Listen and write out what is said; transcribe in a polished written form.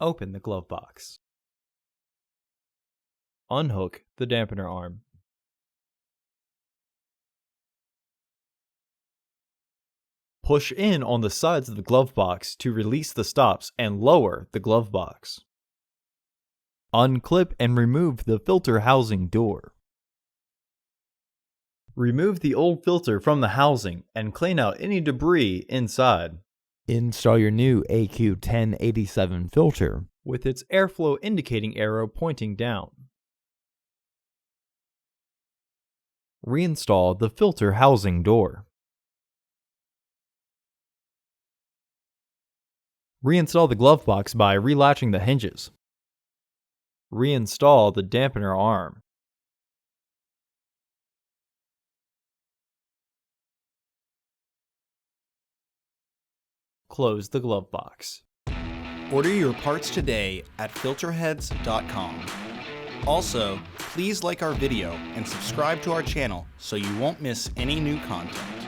Open the glove box. Unhook the dampener arm. Push in on the sides of the glove box to release the stops and lower the glove box. Unclip and remove the filter housing door. Remove the old filter from the housing and clean out any debris inside. Install your new AQ1087 filter with its airflow indicating arrow pointing down. Reinstall the filter housing door. Reinstall the glove box by relatching the hinges. Reinstall the dampener arm. Close the glove box. Order your parts today at filterheads.com. Also, please like our video and subscribe to our channel so you won't miss any new content.